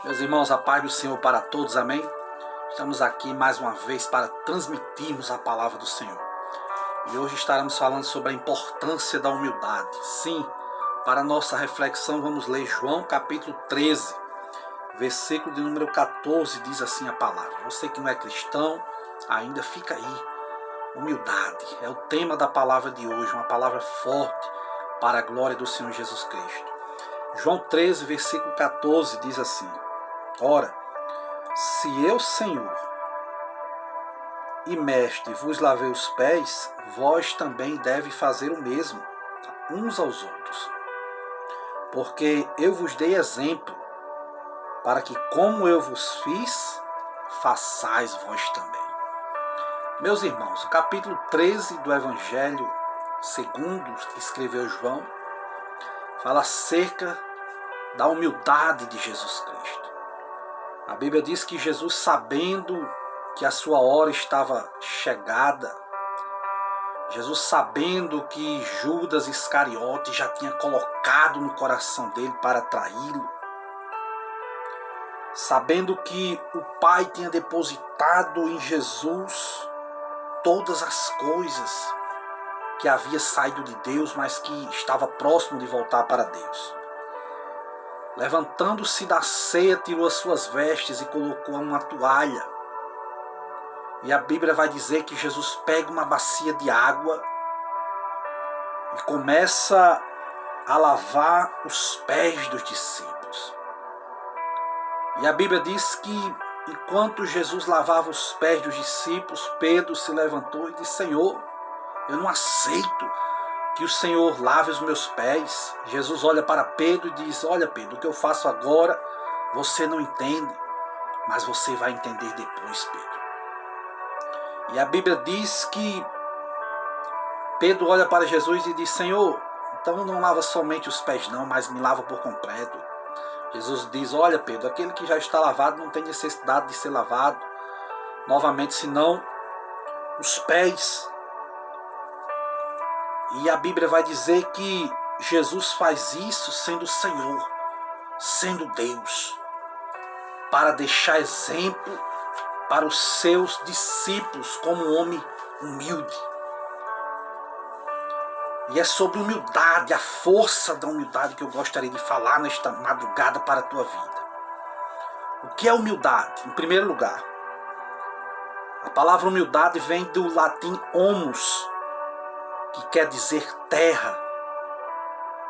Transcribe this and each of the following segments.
Meus irmãos, a paz do Senhor para todos, amém? Estamos aqui mais uma vez para transmitirmos a palavra do Senhor. E hoje estaremos falando sobre a importância da humildade. Sim, para nossa reflexão vamos ler João capítulo 13, versículo de número 14, diz assim a palavra. Você que não é cristão, ainda fica aí. Humildade é o tema da palavra de hoje, uma palavra forte para a glória do Senhor Jesus Cristo. João 13, versículo 14 diz assim: Ora, se eu, Senhor e Mestre, vos lavei os pés, vós também deve fazer o mesmo, uns aos outros. Porque eu vos dei exemplo, para que como eu vos fiz, façais vós também. Meus irmãos, o capítulo 13 do Evangelho segundo escreveu João, fala acerca da humildade de Jesus Cristo. A Bíblia diz que Jesus, sabendo que a sua hora estava chegada, Jesus sabendo que Judas Iscariote já tinha colocado no coração dele para traí-lo, sabendo que o Pai tinha depositado em Jesus todas as coisas, que havia saído de Deus, mas que estava próximo de voltar para Deus. Levantando-se da ceia, tirou as suas vestes e colocou uma toalha. E a Bíblia vai dizer que Jesus pega uma bacia de água e começa a lavar os pés dos discípulos. E a Bíblia diz que enquanto Jesus lavava os pés dos discípulos, Pedro se levantou e disse: Senhor, eu não aceito que o Senhor lave os meus pés. Jesus olha para Pedro e diz: olha, Pedro, o que eu faço agora você não entende, mas você vai entender depois, Pedro. E a Bíblia diz que Pedro olha para Jesus e diz: Senhor, então não lava somente os pés não, mas me lava por completo. Jesus diz: olha, Pedro, aquele que já está lavado não tem necessidade de ser lavado novamente, senão os pés. E a Bíblia vai dizer que Jesus faz isso sendo Senhor, sendo Deus, para deixar exemplo para os seus discípulos como um homem humilde. E é sobre humildade, a força da humildade que eu gostaria de falar nesta madrugada para a tua vida. O que é humildade? Em primeiro lugar, a palavra humildade vem do latim humus, que quer dizer terra.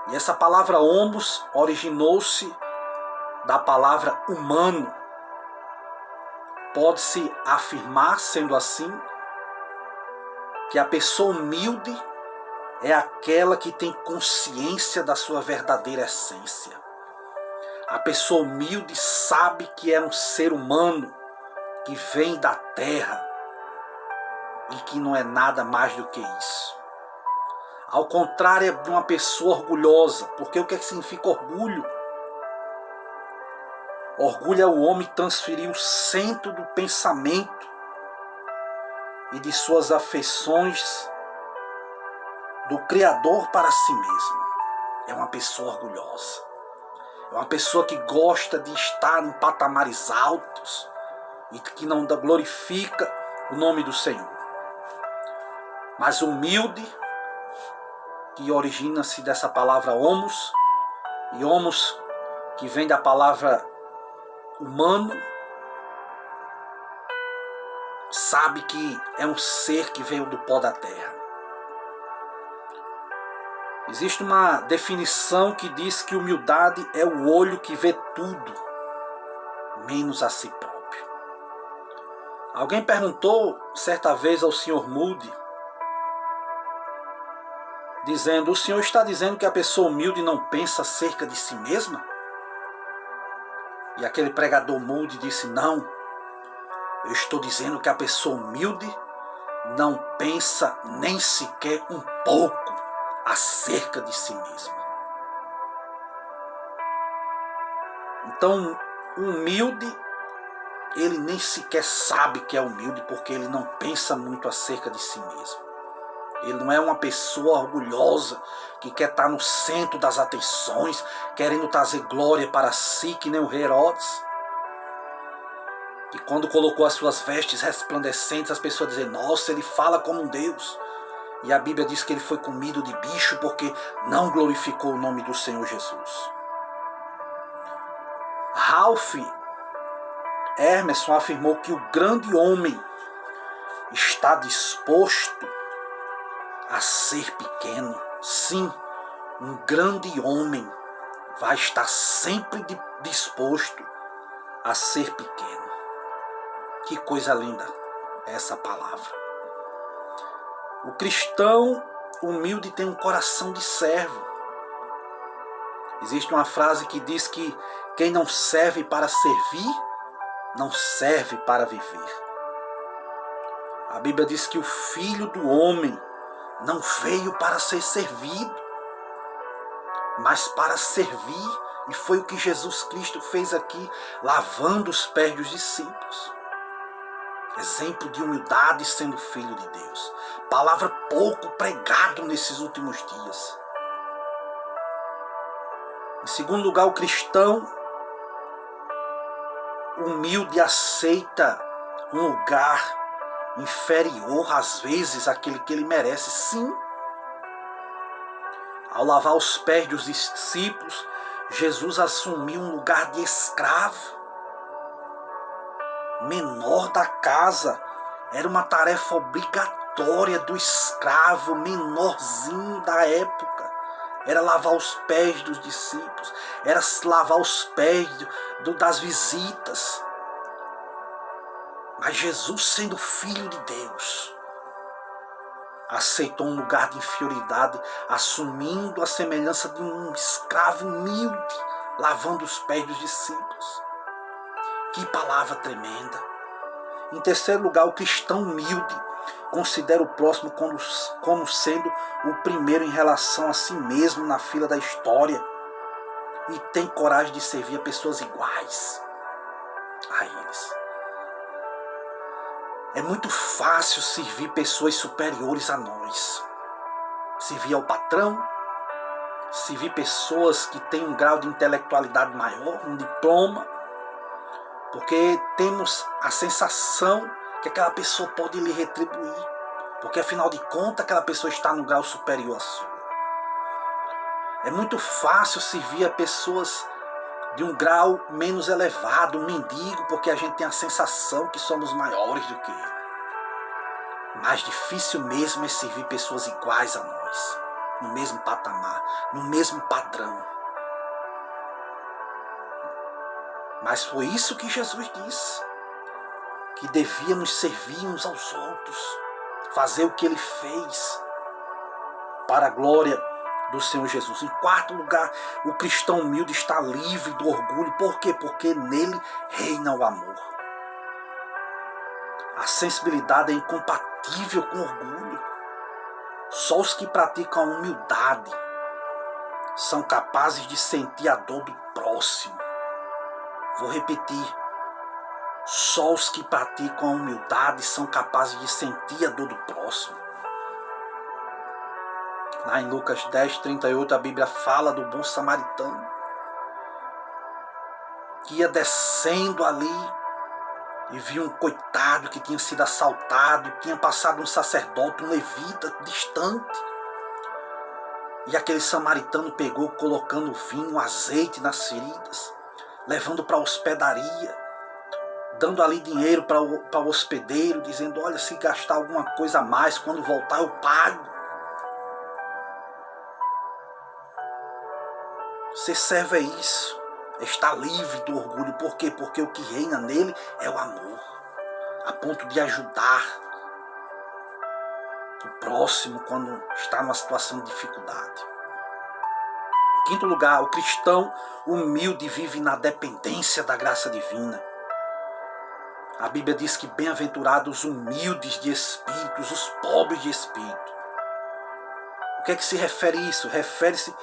E essa palavra humus originou-se da palavra humano. Pode-se afirmar, sendo assim, que a pessoa humilde é aquela que tem consciência da sua verdadeira essência. A pessoa humilde sabe que é um ser humano que vem da terra e que não é nada mais do que isso. Ao contrário de uma pessoa orgulhosa, porque o que significa orgulho? Orgulho é o homem transferir o centro do pensamento e de suas afeições do Criador para si mesmo. É uma pessoa orgulhosa. É uma pessoa que gosta de estar em patamares altos e que não glorifica o nome do Senhor. Mas humilde, que origina-se dessa palavra homus, e homus que vem da palavra humano, sabe que é um ser que veio do pó da terra. Existe uma definição que diz que humildade é o olho que vê tudo, menos a si próprio. Alguém perguntou certa vez ao Sr. Moody, dizendo: o senhor está dizendo que a pessoa humilde não pensa acerca de si mesma? E aquele pregador Moody disse: não, eu estou dizendo que a pessoa humilde não pensa nem sequer um pouco acerca de si mesma. Então, o humilde, ele nem sequer sabe que é humilde, porque ele não pensa muito acerca de si mesmo. Ele não é uma pessoa orgulhosa que quer estar no centro das atenções, querendo trazer glória para si, que nem o rei Herodes. E quando colocou as suas vestes resplandecentes, as pessoas dizem: nossa, ele fala como um Deus. E a Bíblia diz que ele foi comido de bicho porque não glorificou o nome do Senhor Jesus. Ralph Emerson afirmou que o grande homem está disposto a ser pequeno. Sim, um grande homem vai estar sempre disposto a ser pequeno. Que coisa linda essa palavra. O cristão humilde tem um coração de servo. Existe uma frase que diz que quem não serve para servir, não serve para viver. A Bíblia diz que o Filho do Homem não veio para ser servido, mas para servir. E foi o que Jesus Cristo fez aqui, lavando os pés dos discípulos. Exemplo de humildade sendo filho de Deus. Palavra pouco pregada nesses últimos dias. Em segundo lugar, o cristão humilde aceita um lugar inferior, às vezes, àquele que ele merece. Sim. Ao lavar os pés dos discípulos, Jesus assumiu um lugar de escravo. Menor da casa. Era uma tarefa obrigatória do escravo menorzinho da época. Era lavar os pés dos discípulos. Era lavar os pés das visitas. Mas Jesus, sendo filho de Deus, aceitou um lugar de inferioridade, assumindo a semelhança de um escravo humilde, lavando os pés dos discípulos. Que palavra tremenda. Em terceiro lugar, o cristão humilde considera o próximo como sendo o primeiro em relação a si mesmo na fila da história e tem coragem de servir a pessoas iguais a eles. É muito fácil servir pessoas superiores a nós. Servir ao patrão, servir pessoas que têm um grau de intelectualidade maior, um diploma, porque temos a sensação que aquela pessoa pode lhe retribuir, porque afinal de contas aquela pessoa está num grau superior à sua. É muito fácil servir a pessoas de um grau menos elevado, um mendigo, porque a gente tem a sensação que somos maiores do que ele. Mais difícil mesmo é servir pessoas iguais a nós, no mesmo patamar, no mesmo padrão. Mas foi isso que Jesus disse, que devíamos servir uns aos outros, fazer o que ele fez para a glória do Senhor Jesus. Em quarto lugar, o cristão humilde está livre do orgulho. Por quê? Porque nele reina o amor. A sensibilidade é incompatível com orgulho. Só os que praticam a humildade são capazes de sentir a dor do próximo. Vou repetir. Só os que praticam a humildade são capazes de sentir a dor do próximo. Lá em Lucas 10:38, a Bíblia fala do bom samaritano que ia descendo ali e viu um coitado que tinha sido assaltado, tinha passado um sacerdote, um levita distante. E aquele samaritano pegou, colocando vinho, azeite nas feridas, levando para a hospedaria, dando ali dinheiro para o hospedeiro, dizendo: olha, se gastar alguma coisa a mais, quando voltar eu pago. Ser servo é isso, é estar livre do orgulho. Por quê? Porque o que reina nele é o amor, a ponto de ajudar o próximo quando está numa situação de dificuldade. Em quinto lugar, o cristão humilde vive na dependência da graça divina. A Bíblia diz que bem-aventurados os humildes de espírito, os pobres de espírito. O que é que se refere isso? Refere-se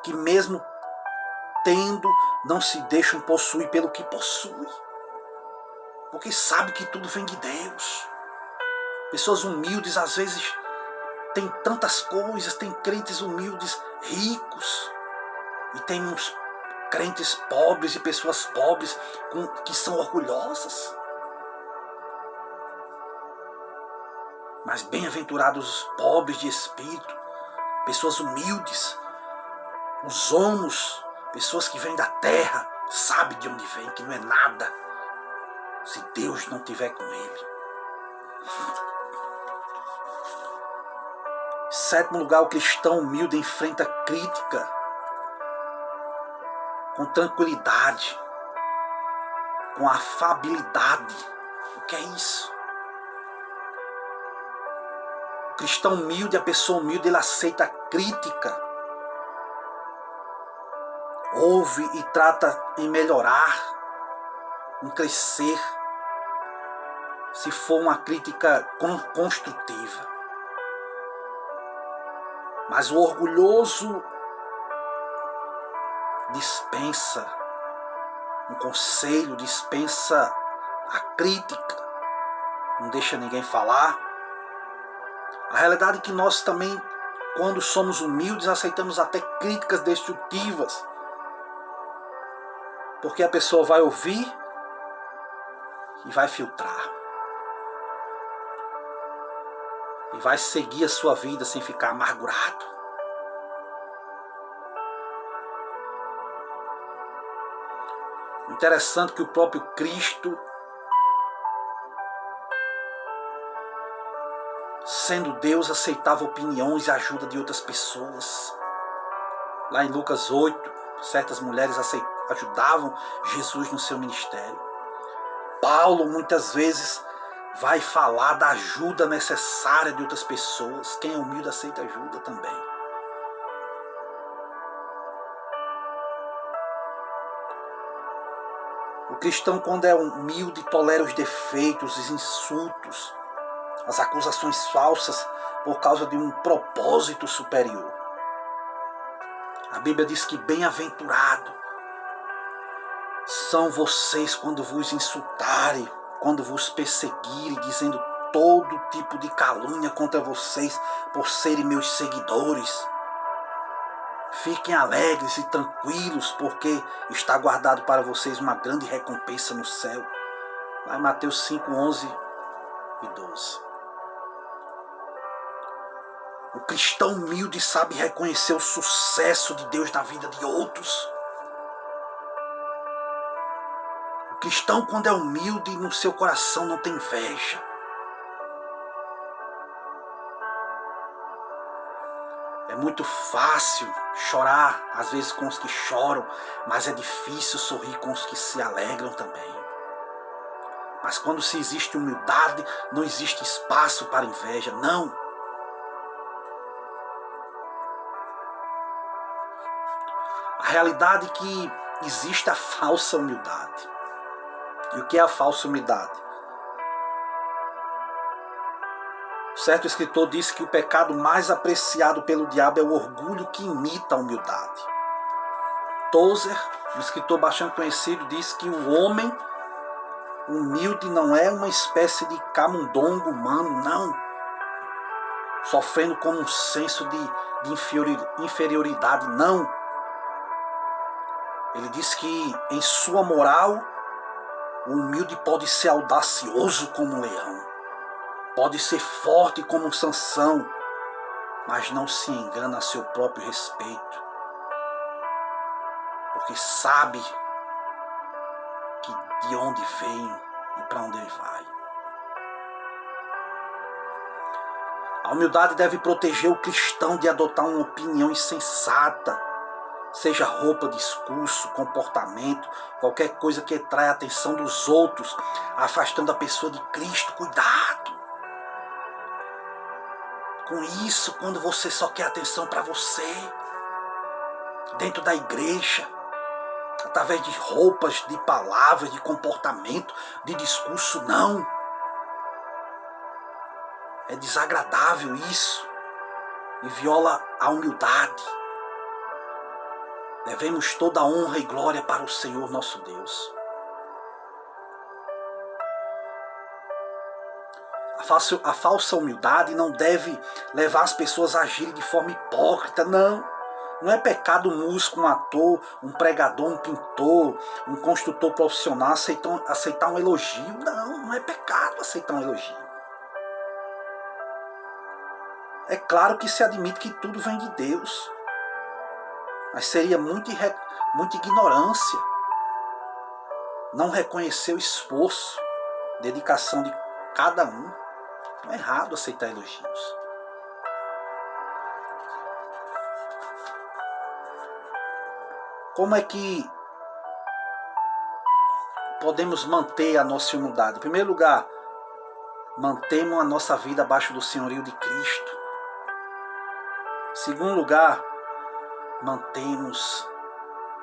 que mesmo tendo, não se deixam possuir pelo que possui, porque sabe que tudo vem de Deus. Pessoas humildes às vezes tem tantas coisas, tem crentes humildes, ricos, e tem uns crentes pobres e pessoas pobres que são orgulhosas. Mas bem-aventurados os pobres de espírito, pessoas humildes, os homos, pessoas que vêm da terra, sabe de onde vem, que não é nada, se Deus não estiver com ele. Em sétimo lugar, o cristão humilde enfrenta a crítica com tranquilidade, com afabilidade. O que é isso? O cristão humilde, a pessoa humilde, ele aceita a crítica, ouve e trata em melhorar, em crescer, se for uma crítica construtiva. Mas o orgulhoso dispensa um conselho, dispensa a crítica, não deixa ninguém falar. A realidade é que nós também, quando somos humildes, aceitamos até críticas destrutivas, porque a pessoa vai ouvir e vai filtrar, e vai seguir a sua vida sem ficar amargurado. Interessante que o próprio Cristo, sendo Deus, aceitava opiniões e ajuda de outras pessoas. Lá em Lucas 8, certas mulheres ajudavam Jesus no seu ministério. Paulo muitas vezes vai falar da ajuda necessária de outras pessoas. Quem é humilde aceita ajuda também. O cristão, quando é humilde, tolera os defeitos, os insultos, as acusações falsas por causa de um propósito superior. A Bíblia diz que bem-aventurado são vocês quando vos insultarem, quando vos perseguirem, dizendo todo tipo de calúnia contra vocês por serem meus seguidores. Fiquem alegres e tranquilos, porque está guardado para vocês uma grande recompensa no céu. Lá em Mateus 5, 11 e 12. O cristão humilde sabe reconhecer o sucesso de Deus na vida de outros. O cristão, quando é humilde, no seu coração não tem inveja. É muito fácil chorar, às vezes, com os que choram, mas é difícil sorrir com os que se alegram também. Mas quando se existe humildade, não existe espaço para inveja, não. A realidade é que existe a falsa humildade. E o que é a falsa humildade? Certo escritor disse que o pecado mais apreciado pelo diabo é o orgulho que imita a humildade. Tozer, um escritor bastante conhecido, disse que o homem humilde não é uma espécie de camundongo humano, não, sofrendo com um senso de inferioridade, não. Ele diz que em sua moral, o humilde pode ser audacioso como um leão, pode ser forte como um Sansão, mas não se engana a seu próprio respeito, porque sabe que de onde veio e para onde ele vai. A humildade deve proteger o cristão de adotar uma opinião insensata, seja roupa, discurso, comportamento, qualquer coisa que atrai a atenção dos outros, afastando a pessoa de Cristo. Cuidado com isso, quando você só quer atenção para você, dentro da igreja, através de roupas, de palavras, de comportamento, de discurso, não. É desagradável isso e viola a humildade. Devemos toda a honra e glória para o Senhor nosso Deus. A A falsa humildade não deve levar as pessoas a agirem de forma hipócrita, não. Não é pecado um músico, um ator, um pregador, um pintor, um construtor profissional aceitar um elogio. Não, não é pecado aceitar um elogio. É claro que se admite que tudo vem de Deus. Mas seria muita ignorância não reconhecer o esforço, dedicação de cada um. Não é errado aceitar elogios. Como é que podemos manter a nossa humildade? Em primeiro lugar, mantemos a nossa vida abaixo do senhorio de Cristo. Em segundo lugar, mantemos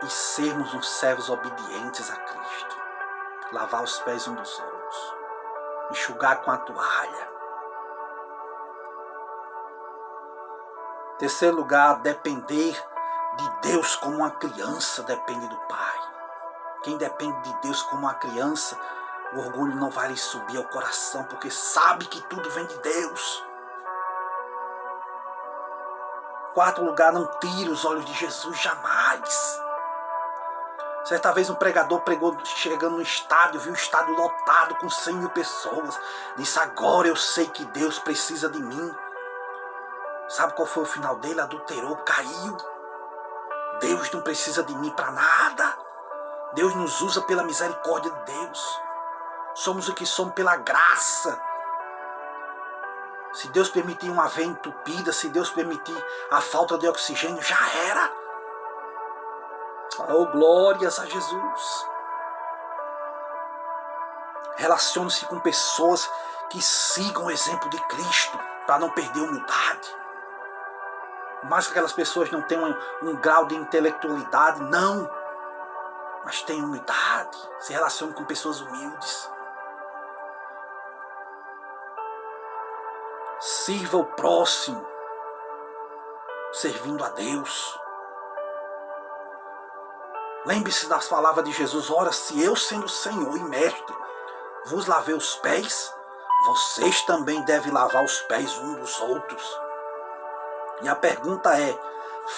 e sermos uns servos obedientes a Cristo. Lavar os pés uns dos outros. Enxugar com a toalha. Em terceiro lugar, depender de Deus como uma criança depende do Pai. Quem depende de Deus como uma criança, o orgulho não vai lhe subir ao coração, porque sabe que tudo vem de Deus. Quarto lugar, não tire os olhos de Jesus jamais. Certa vez um pregador pregou chegando no estádio, viu o estádio lotado com 100.000 pessoas. Disse: agora eu sei que Deus precisa de mim. Sabe qual foi o final dele? Adulterou, caiu. Deus não precisa de mim para nada. Deus nos usa pela misericórdia de Deus. Somos o que somos pela graça. Se Deus permitir uma veia entupida, se Deus permitir a falta de oxigênio, já era. Oh, glórias a Jesus. Relacione-se com pessoas que sigam o exemplo de Cristo, para não perder a humildade. Mas que aquelas pessoas não tenham um grau de intelectualidade, não. Mas tenham humildade, se relacionem com pessoas humildes. Sirva o próximo, servindo a Deus. Lembre-se das palavras de Jesus: ora, se eu, sendo Senhor e Mestre, vos lavei os pés, vocês também devem lavar os pés uns dos outros. E a pergunta é: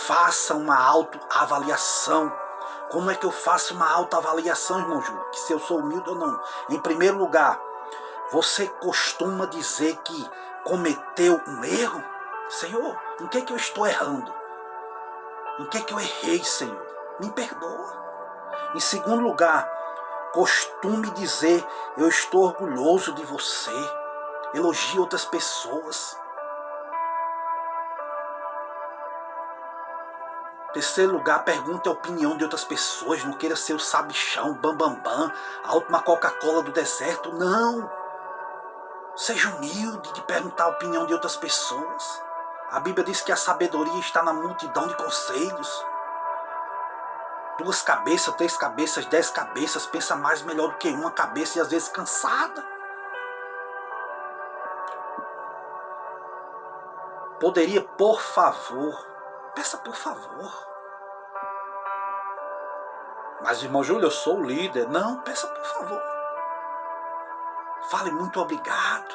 faça uma autoavaliação. Como é que eu faço uma autoavaliação, irmão Júlio? Que se eu sou humilde ou não? Em primeiro lugar, você costuma dizer que cometeu um erro? Senhor, em que eu estou errando? Em que eu errei, Senhor? Me perdoa. Em segundo lugar, costume dizer: eu estou orgulhoso de você. Elogie outras pessoas. Terceiro lugar, pergunte a opinião de outras pessoas. Não queira ser o sabichão, bambambam, a última Coca-Cola do deserto. Não. Seja humilde de perguntar a opinião de outras pessoas. A Bíblia diz que a sabedoria está na multidão de conselhos. 2 cabeças, 3 cabeças, 10 cabeças, pensa mais melhor do que uma cabeça e às vezes cansada. Poderia, por favor, peça por favor. Mas, irmão Júlio, eu sou o líder. Não, peça por favor. Fale muito obrigado.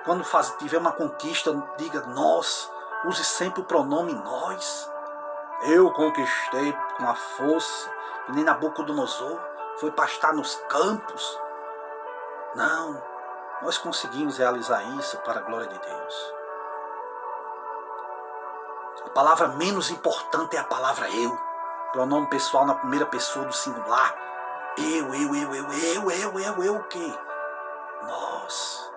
Quando tiver uma conquista, diga nós. Use sempre o pronome nós. Eu conquistei com a força, que nem Nabucodonosor foi pastar nos campos. Não, nós conseguimos realizar isso para a glória de Deus. A palavra menos importante é a palavra eu. Pronome pessoal na primeira pessoa do singular. Eu o quê? Nós.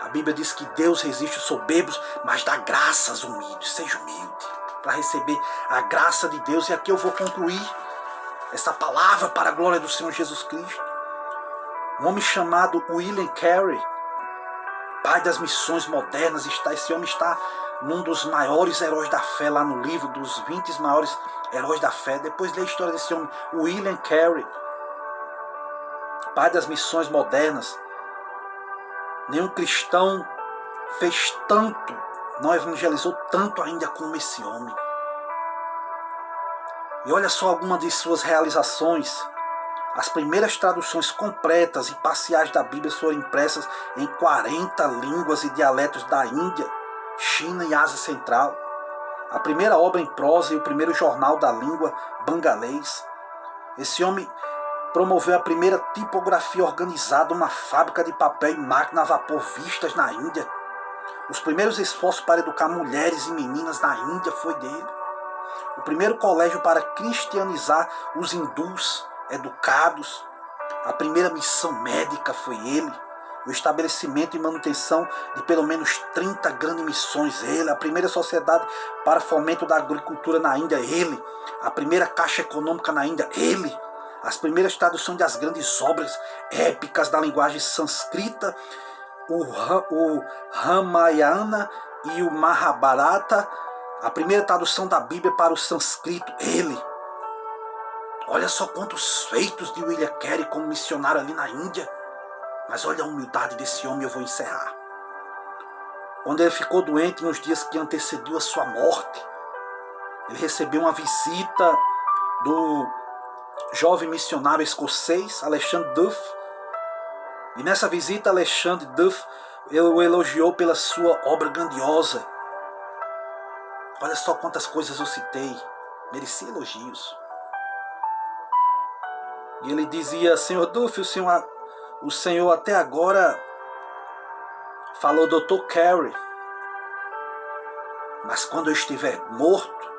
A Bíblia diz que Deus resiste os soberbos, mas dá graça aos humildes. Seja humilde para receber a graça de Deus. E aqui eu vou concluir essa palavra para a glória do Senhor Jesus Cristo. Um homem chamado William Carey, pai das missões modernas, esse homem está num dos maiores heróis da fé, lá no livro dos 20 maiores heróis da fé. Depois lê a história desse homem, William Carey, pai das missões modernas. Nenhum cristão fez tanto, não evangelizou tanto ainda como esse homem. E olha só algumas de suas realizações. As primeiras traduções completas e parciais da Bíblia foram impressas em 40 línguas e dialetos da Índia, China e Ásia Central. A primeira obra em prosa e o primeiro jornal da língua bangalês. Esse homem promoveu a primeira tipografia organizada, uma fábrica de papel e máquina a vapor vistas na Índia. Os primeiros esforços para educar mulheres e meninas na Índia foi dele. O primeiro colégio para cristianizar os hindus educados. A primeira missão médica foi ele. O estabelecimento e manutenção de pelo menos 30 grandes missões, ele. A primeira sociedade para fomento da agricultura na Índia, ele. A primeira caixa econômica na Índia, ele. As primeiras traduções das grandes obras épicas da linguagem sânscrita, o Ramayana e o Mahabharata. A primeira tradução da Bíblia para o sânscrito, ele. Olha só quantos feitos de William Carey como missionário ali na Índia. Mas olha a humildade desse homem, eu vou encerrar. Quando ele ficou doente nos dias que antecediam a sua morte, ele recebeu uma visita do jovem missionário escocês, Alexander Duff. E nessa visita, Alexander Duff o elogiou pela sua obra grandiosa. Olha só quantas coisas eu citei. Merecia elogios. E ele dizia: Senhor Duff, o senhor até agora falou Dr. Carey. Mas quando eu estiver morto,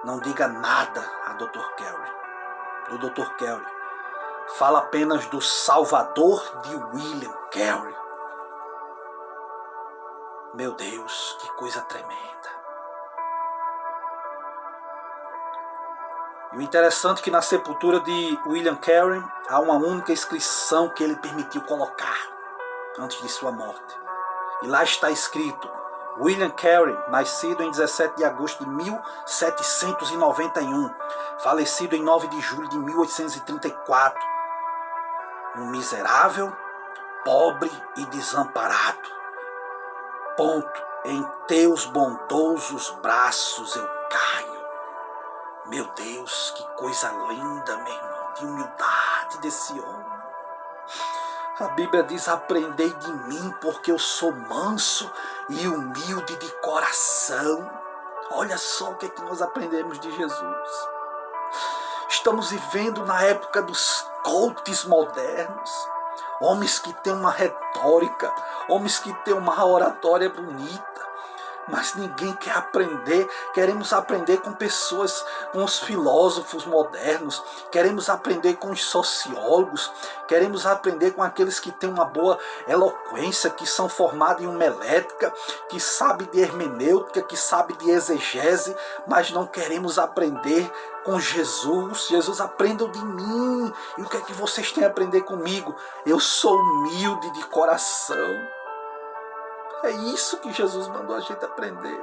não diga nada a Dr. Carey. Do Dr. Carey. Fala apenas do Salvador de William Carey. Meu Deus, que coisa tremenda. E o interessante é que na sepultura de William Carey há uma única inscrição que ele permitiu colocar antes de sua morte. E lá está escrito: William Carey, nascido em 17 de agosto de 1791, falecido em 9 de julho de 1834, um miserável, pobre e desamparado. Ponto. Em teus bondosos braços eu caio. Meu Deus, que coisa linda, meu irmão, de humildade desse homem. A Bíblia diz: aprendei de mim, porque eu sou manso e humilde de coração. Olha só o que é que nós aprendemos de Jesus. Estamos vivendo na época dos coaches modernos. Homens que têm uma retórica, homens que têm uma oratória bonita. Mas ninguém quer aprender. Queremos aprender com pessoas, com os filósofos modernos. Queremos aprender com os sociólogos. Queremos aprender com aqueles que têm uma boa eloquência, que são formados em homilética, que sabem de hermenêutica, que sabem de exegese. Mas não queremos aprender com Jesus. Jesus, aprendam de mim. E o que é que vocês têm a aprender comigo? Eu sou humilde de coração. É isso que Jesus mandou a gente aprender.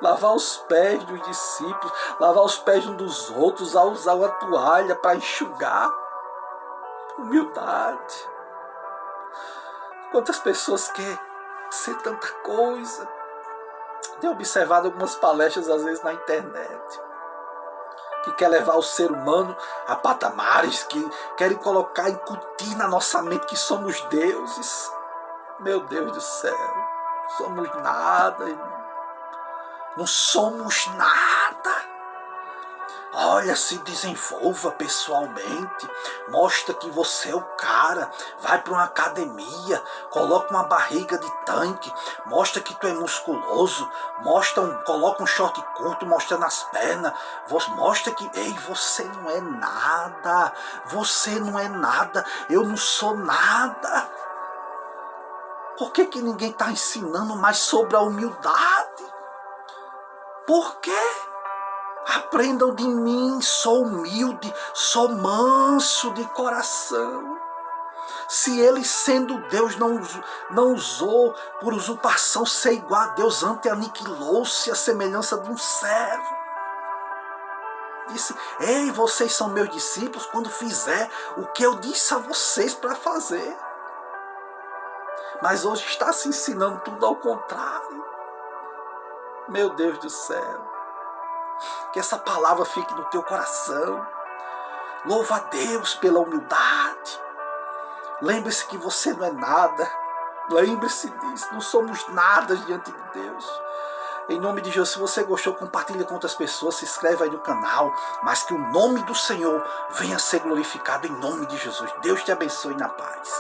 Lavar os pés dos discípulos, lavar os pés uns dos outros, a usar a toalha para enxugar. Humildade. Quantas pessoas querem ser tanta coisa. Tenho observado algumas palestras às vezes na internet, que quer levar o ser humano a patamares, que querem colocar, incutir na nossa mente que somos deuses. Meu Deus do céu, somos nada, irmão. Não somos nada. Olha, se desenvolva pessoalmente. Mostra que você é o cara. Vai para uma academia. Coloca uma barriga de tanque. Mostra que tu é musculoso. Coloca um short curto mostrando as pernas. Mostra que, ei, você não é nada. Você não é nada. Eu não sou nada. Por que ninguém está ensinando mais sobre a humildade? Por quê? Aprendam de mim, sou humilde, sou manso de coração. Se ele, sendo Deus, não usou por usurpação ser igual a Deus, antes aniquilou-se a semelhança de um servo. Disse: ei, vocês são meus discípulos quando fizer o que eu disse a vocês para fazer. Mas hoje está se ensinando tudo ao contrário. Meu Deus do céu. Que essa palavra fique no teu coração. Louva a Deus pela humildade. Lembre-se que você não é nada. Lembre-se disso. Não somos nada diante de Deus. Em nome de Jesus, se você gostou, compartilha com outras pessoas, se inscreve aí no canal, mas que o nome do Senhor venha ser glorificado em nome de Jesus. Deus te abençoe na paz.